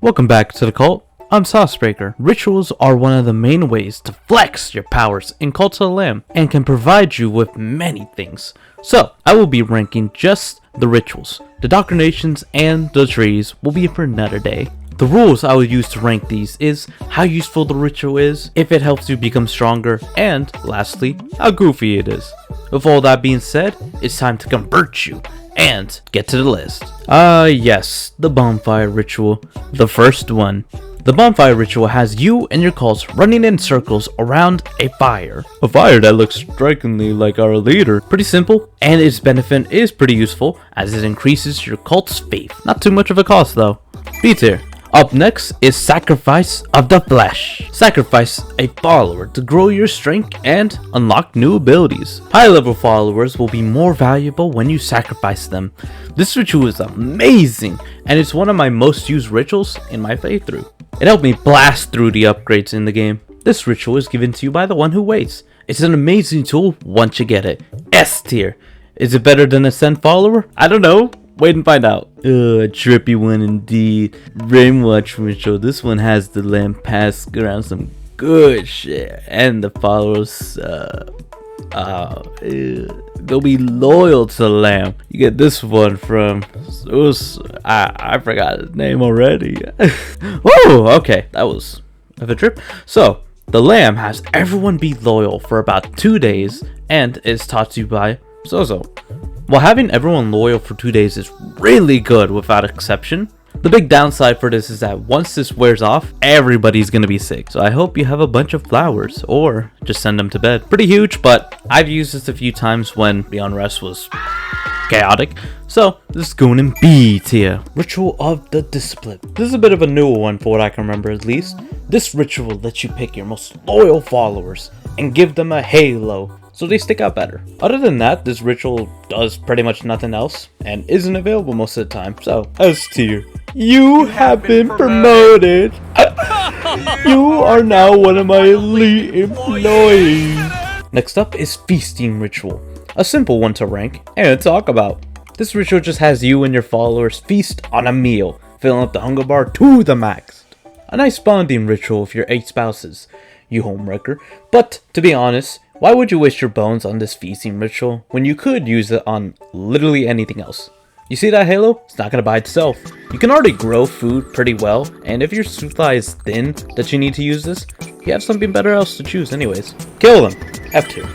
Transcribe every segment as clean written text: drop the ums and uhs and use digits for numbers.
Welcome back to the cult. I'm Saucebreaker. Rituals are one of the main ways to flex your powers in Cult of the Lamb and can provide you with many things. So, I will be ranking just the rituals. The Doctrinations and the trees will be for another day. The rules I will use to rank these is how useful the ritual is, if it helps you become stronger, and lastly, how goofy it is. With all that being said, it's time to convert you and get to the list. Yes, the bonfire ritual, the first one. The bonfire ritual has you and your cults running in circles around a fire. A fire that looks strikingly like our leader. Pretty simple, and its benefit is pretty useful as it increases your cult's faith. Not too much of a cost though. B tier. Up next is Sacrifice of the Flesh. Sacrifice a follower to grow your strength and unlock new abilities. High level followers will be more valuable when you sacrifice them. This ritual is amazing and it's one of my most used rituals in my playthrough. It helped me blast through the upgrades in the game. This ritual is given to you by the one who waits. It's an amazing tool once you get it. S tier. Is it better than Ascend follower? I don't know. Wait and find out. A trippy one indeed. Rainwatch ritual. This one has the lamb pass around some good shit. And the followers, they'll be loyal to the lamb. You get this one from, I forgot his name already. Whoa, okay. That was a trip. So, the lamb has everyone be loyal for about 2 days and is taught to you by Zozo. While having everyone loyal for 2 days is really good without exception, the big downside for this is that once this wears off, everybody's gonna be sick. So I hope you have a bunch of flowers or just send them to bed. Pretty huge, but I've used this a few times when the unrest was chaotic. So this is going in B tier. Ritual of the Discipline. This is a bit of a newer one for what I can remember at least. This ritual lets you pick your most loyal followers and give them a halo, so they stick out better. Other than that, this ritual does pretty much nothing else and isn't available most of the time. So, S tier. You have been promoted. You are now one of my elite employees. Next up is Feasting Ritual. A simple one to rank and talk about. This ritual just has you and your followers feast on a meal, filling up the hunger bar to the max. A nice bonding ritual with your 8 spouses, you homewrecker. But, to be honest, why would you waste your bones on this feasting ritual when you could use it on literally anything else? You see that halo? It's not gonna buy itself. You can already grow food pretty well, and if your supply is thin that you need to use this, you have something better else to choose anyways. Kill them. F tier.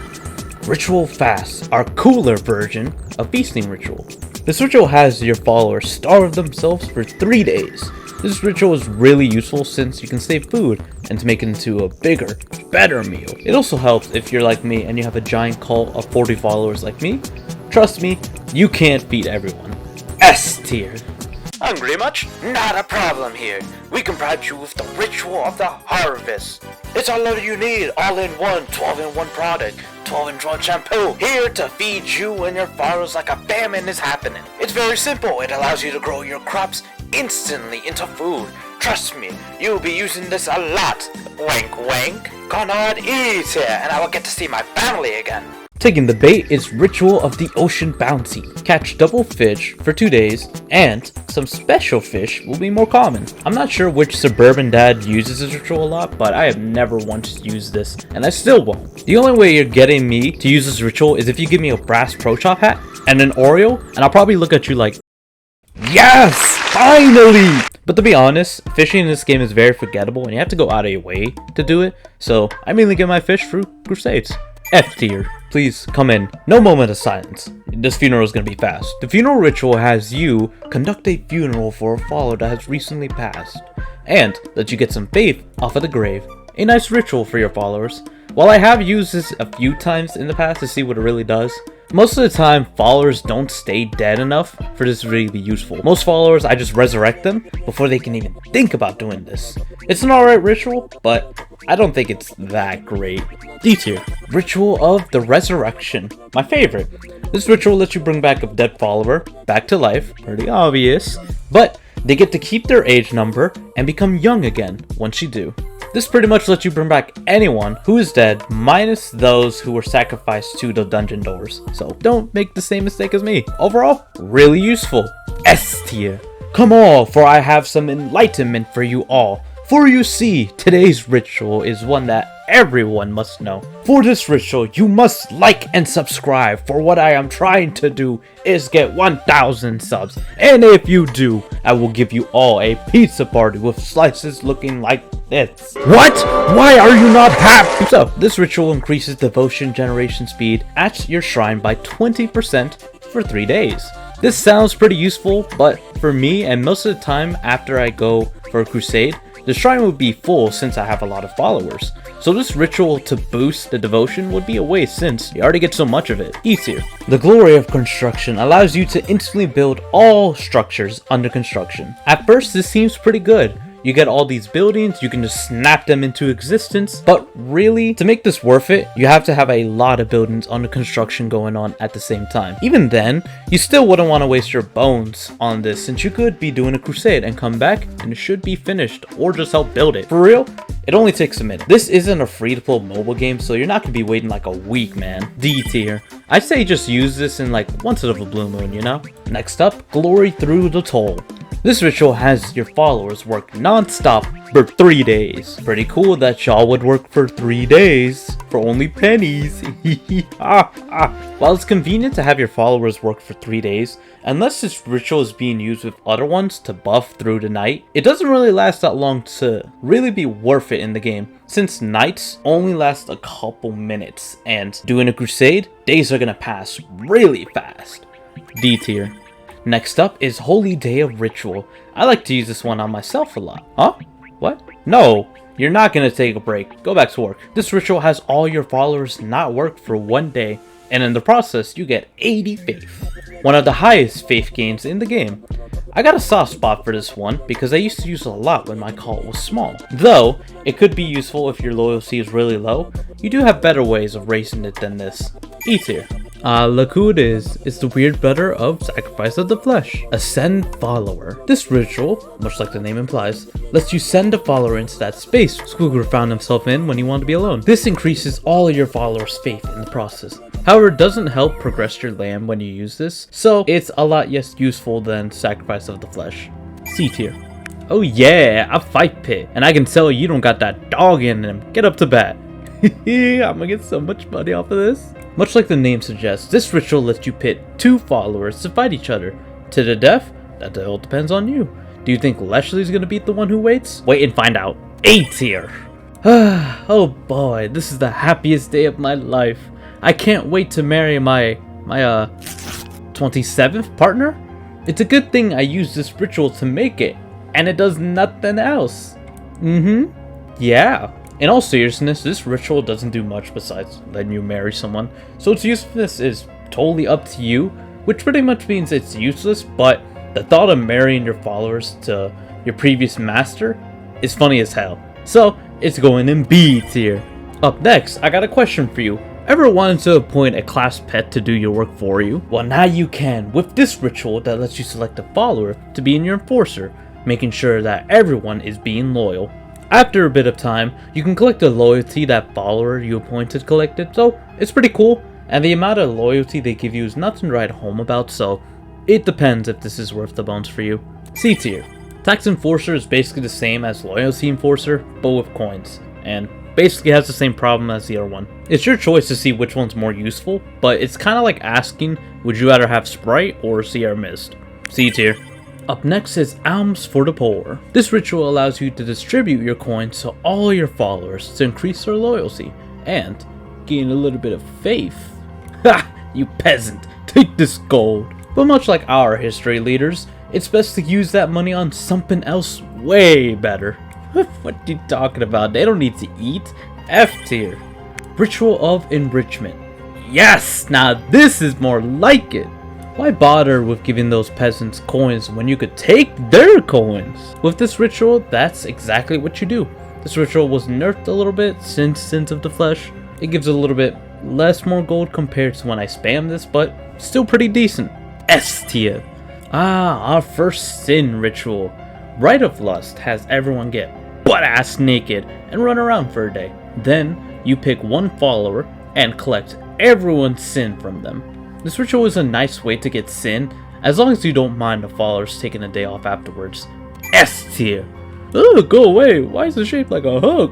Ritual Fasts, our cooler version of Feasting Ritual. This ritual has your followers starve themselves for 3 days. This ritual is really useful since you can save food and to make it into a bigger, better meal. It also helps if you're like me and you have a giant cult of 40 followers like me. Trust me, you can't feed everyone. S tier. Hungry much? Not a problem here. We can provide you with the Ritual of the Harvest. It's all that you need, all in one, 12-in-1 product, 12-in-1 shampoo, here to feed you and your followers like a famine is happening. It's very simple. It allows you to grow your crops instantly into food. Trust me, you'll be using this a lot. Wink wink. Gonna on eat here, and I will get to see my family again. Taking the bait is Ritual of the Ocean Bounty. Catch double fish for 2 days, and some special fish will be more common. I'm not sure which suburban dad uses this ritual a lot, but I have never once used this, and I still won't. The only way you're getting me to use this ritual is if you give me a brass pro shop hat and an Oreo, and I'll probably look at you like, yes, finally! But to be honest, fishing in this game is very forgettable, and you have to go out of your way to do it, so I mainly get my fish through crusades. F tier. Please come in. No moment of silence. This funeral is gonna be fast. The funeral ritual has you conduct a funeral for a follower that has recently passed, and let you get some faith off of the grave. A nice ritual for your followers. While I have used this a few times in the past to see what it really does, most of the time followers don't stay dead enough for this to really be useful. Most followers, I just resurrect them before they can even think about doing this. It's an alright ritual, but I don't think it's that great. D tier. Ritual of the Resurrection. My favorite. This ritual lets you bring back a dead follower back to life. Pretty obvious. But they get to keep their age number and become young again once you do. This pretty much lets you bring back anyone who is dead, minus those who were sacrificed to the dungeon doors. So don't make the same mistake as me. Overall, really useful. S tier. Come all, for I have some enlightenment for you all. For you see, today's ritual is one that everyone must know. For this ritual, you must like and subscribe, for what I am trying to do is get 1,000 subs. And if you do, I will give you all a pizza party with slices looking like this. What? Why are you not happy? So, this ritual increases devotion generation speed at your shrine by 20% for 3 days. This sounds pretty useful, but for me, and most of the time after I go for a crusade, the shrine would be full since I have a lot of followers. So this ritual to boost the devotion would be a waste since you already get so much of it. E tier. The glory of construction allows you to instantly build all structures under construction. At first this seems pretty good. You get all these buildings, you can just snap them into existence, but really, to make this worth it, you have to have a lot of buildings under construction going on at the same time. Even then, you still wouldn't want to waste your bones on this, since you could be doing a crusade and come back and it should be finished, or just help build it. For real, it only takes a minute. This isn't a free-to-play mobile game, so you're not going to be waiting like a week, man. D tier. I'd say just use this in like once out of a blue moon, you know? Next up, Glory Through the Toll. This ritual has your followers work non-stop for 3 days. Pretty cool that y'all would work for 3 days for only pennies. While it's convenient to have your followers work for 3 days, unless this ritual is being used with other ones to buff through the night, it doesn't really last that long to really be worth it in the game, since nights only last a couple minutes, and doing a crusade, days are gonna pass really fast. D tier. Next up is Holy Day of Ritual. I like to use this one on myself a lot. Huh? What? No, you're not gonna take a break. Go back to work. This ritual has all your followers not work for 1 day, and in the process, you get 80 faith. One of the highest faith gains in the game. I got a soft spot for this one because I used to use it a lot when my cult was small. Though, it could be useful if your loyalty is really low, you do have better ways of raising it than this. E tier. Look who it is. It's the weird brother of Sacrifice of the Flesh. A send follower. This ritual, much like the name implies, lets you send a follower into that space Squigger found himself in when he wanted to be alone. This increases all of your followers' faith in the process. However, it doesn't help progress your lamb when you use this, so it's a lot less useful than Sacrifice of the Flesh. C tier. Oh yeah, a fight pit. And I can tell you don't got that dog in him. Get up to bat. I'm gonna get so much money off of this. Much like the name suggests, this ritual lets you pit 2 followers to fight each other. To the death, that all depends on you. Do you think Leshley's gonna beat the one who waits? Wait and find out. A tier. Oh boy, this is the happiest day of my life. I can't wait to marry my 27th partner. It's a good thing I used this ritual to make it, and it does nothing else. Yeah. In all seriousness, this ritual doesn't do much besides letting you marry someone, so its usefulness is totally up to you, which pretty much means it's useless, but the thought of marrying your followers to your previous master is funny as hell. So, it's going in B tier. Up next, I got a question for you. Ever wanted to appoint a class pet to do your work for you? Well, now you can with this ritual that lets you select a follower to be in your enforcer, making sure that everyone is being loyal. After a bit of time, you can collect the loyalty that follower you appointed collected, so it's pretty cool, and the amount of loyalty they give you is nothing to write home about, so it depends if this is worth the bones for you. C tier. Tax Enforcer is basically the same as Loyalty Enforcer, but with coins, and basically has the same problem as the other one. It's your choice to see which one's more useful, but it's kind of like asking, would you rather have Sprite or Sierra Mist? C tier. Up next is Alms for the Poor. This ritual allows you to distribute your coins to all your followers to increase their loyalty and gain a little bit of faith. Ha! You peasant, take this gold. But much like our history leaders, it's best to use that money on something else way better. What are you talking about? They don't need to eat. F tier. Ritual of Enrichment. Yes! Now this is more like it. Why bother with giving those peasants coins when you could take their coins? With this ritual, that's exactly what you do. This ritual was nerfed a little bit since Sins of the Flesh. It gives a little bit more gold compared to when I spam this, but still pretty decent. S tier. Our first sin ritual. Rite of Lust has everyone get butt-ass naked and run around for a day. Then, you pick one follower and collect everyone's sin from them. This ritual is a nice way to get sin, as long as you don't mind the followers taking a day off afterwards. S tier. Oh, go away, why is it shaped like a hook?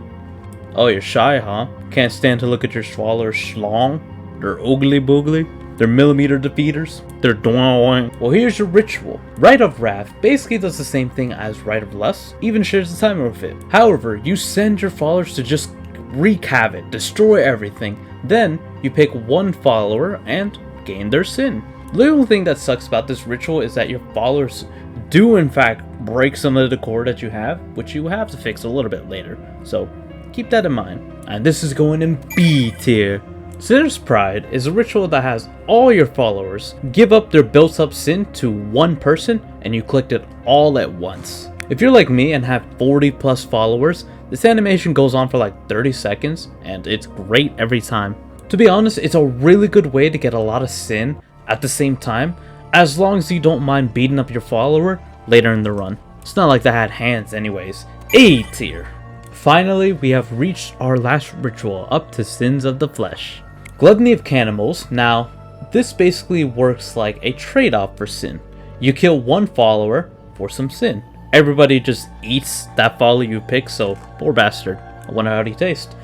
Oh, you're shy, huh? Can't stand to look at your followers schlong? They're oogly boogly? They're millimeter defeaters? They're doing. Well, here's your ritual. Rite of Wrath basically does the same thing as Rite of Lust, even shares the timer with it. However, you send your followers to just wreak havoc, destroy everything, then you pick one follower and gain their sin. The only thing that sucks about this ritual is that your followers do in fact break some of the decor that you have, which you have to fix a little bit later, so keep that in mind. And this is going in B tier. Sinner's Pride is a ritual that has all your followers give up their built up sin to one person and you collect it all at once. If you're like me and have 40 plus followers, this animation goes on for like 30 seconds and it's great every time. To be honest, it's a really good way to get a lot of sin at the same time, as long as you don't mind beating up your follower later in the run. It's not like they had hands anyways. A tier. Finally, we have reached our last ritual up to Sins of the Flesh. Gluttony of Cannibals. Now, this basically works like a trade-off for sin. You kill one follower for some sin. Everybody just eats that follower you pick, so poor bastard. I wonder how he tastes.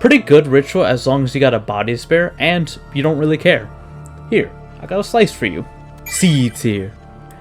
Pretty good ritual as long as you got a body to spare and you don't really care. Here, I got a slice for you. C tier.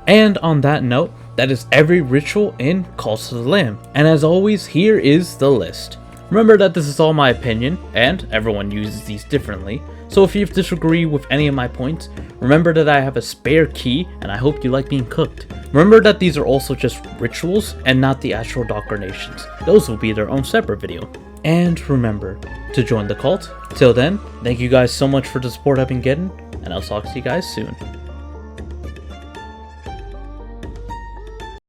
And on that note, that is every ritual in Cult of the Lamb. And as always, here is the list. Remember that this is all my opinion, and everyone uses these differently, so if you disagree with any of my points, remember that I have a spare key, and I hope you like being cooked. Remember that these are also just rituals, and not the actual indoctrinations. Those will be their own separate video. And remember to join the cult. Till then, thank you guys so much for the support I've been getting, and I'll talk to you guys soon.